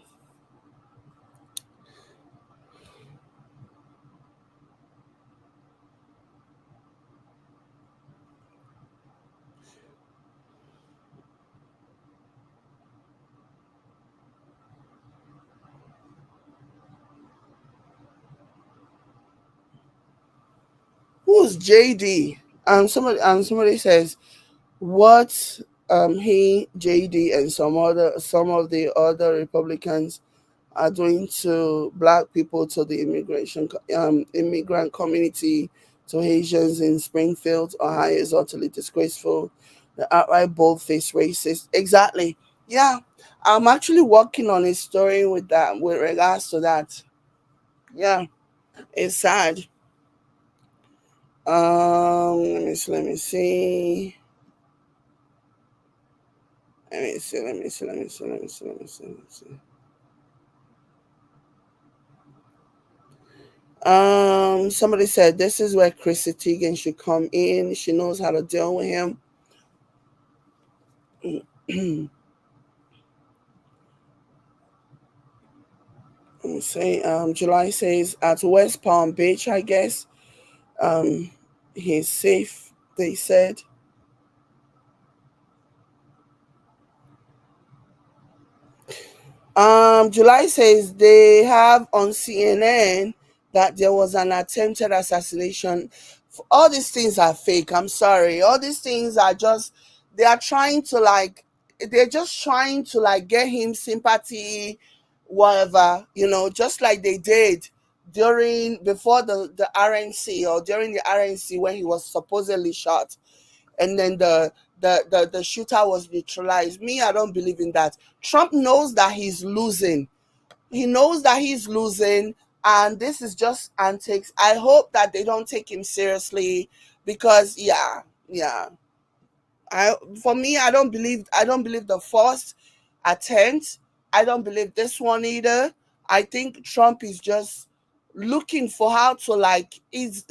Who's JD? Somebody says what he, JD, and some of the other Republicans are doing to black people, to the immigrant community, to Haitians in Springfield, Ohio, is utterly disgraceful. The outright bold-faced racist. Exactly. Yeah, I'm actually working on a story with that, with regards to that. Yeah, it's sad. Let me see. Let me see. Somebody said this is where Chrissy Teigen should come in. She knows how to deal with him. Let me say, July says at West Palm Beach, I guess. Um, he's safe, they said. July says they have on CNN that there was an attempted assassination. All these things are fake. I'm sorry. All these things are just, they are trying to like, they're just trying to like get him sympathy, whatever, just like they did before the RNC, or during the RNC when he was supposedly shot, and then the shooter was neutralized. Me, I don't believe in that. Trump knows that he's losing. He knows that he's losing, and this is just antics. I hope that they don't take him seriously, because yeah. For me, I don't believe the first attempt. I don't believe this one either. I think Trump is just looking for how to, like, he's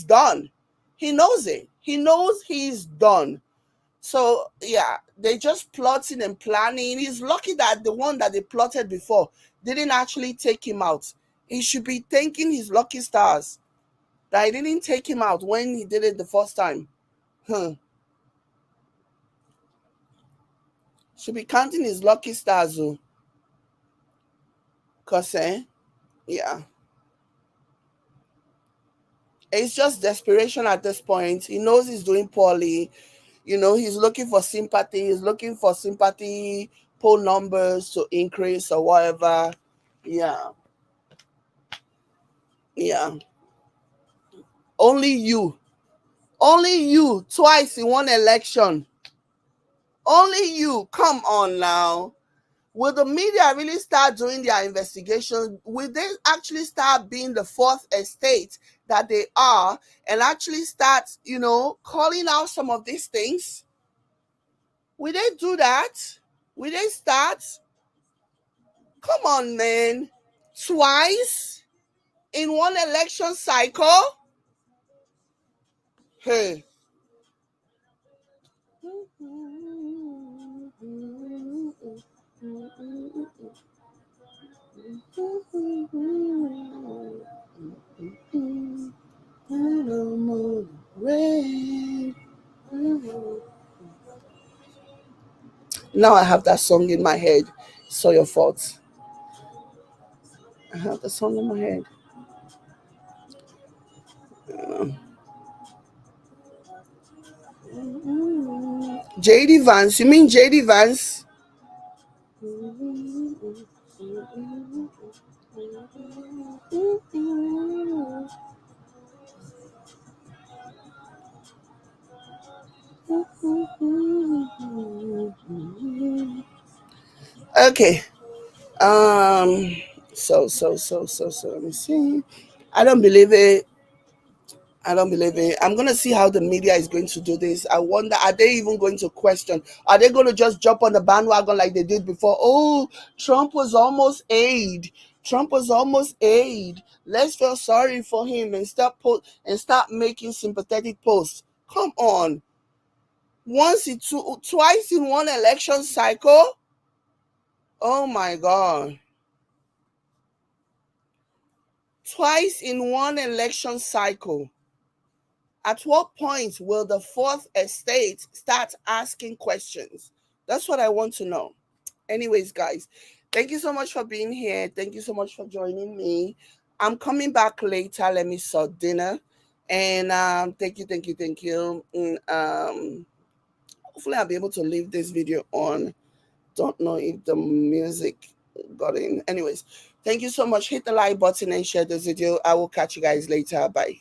done. He knows it. He knows he's done. So yeah, they just plotting and planning. He's lucky that the one that they plotted before didn't actually take him out. He should be thanking his lucky stars that I didn't take him out when he did it the first time. Huh. Should be counting his lucky stars, oh. Cause yeah. It's just desperation at this point. He knows he's doing poorly. He's looking for sympathy. He's looking for sympathy, poll numbers to increase or whatever. Yeah. Yeah. Only you. Only you. Twice in one election. Only you. Come on now. Will the media really start doing their investigation? Will they actually start being the fourth estate that they are, and actually start, calling out some of these things? We didn't do that. We didn't start. Come on, man. Twice in one election cycle? Hey. Now I have that song in my head. So your fault. I have the song in my head. JD Vance. You mean JD Vance? Okay. So let me see. I don't believe it. I don't believe it. I'm gonna see how the media is going to do this. I wonder, are they even going to question? Are they going to just jump on the bandwagon like they did before? Oh, Trump was almost aid. Trump was almost aid. Let's feel sorry for him and start making sympathetic posts. Come on. Twice in one election cycle. Oh my God. Twice in one election cycle. At what point will the fourth estate start asking questions? That's what I want to know. Anyways, guys, thank you so much for being here. Thank you so much for joining me. I'm coming back later. Let me sort dinner. And thank you. Hopefully I'll be able to leave this video on. Don't know if the music got in. Anyways, thank you so much. Hit the like button and share this video. I will catch you guys later. Bye.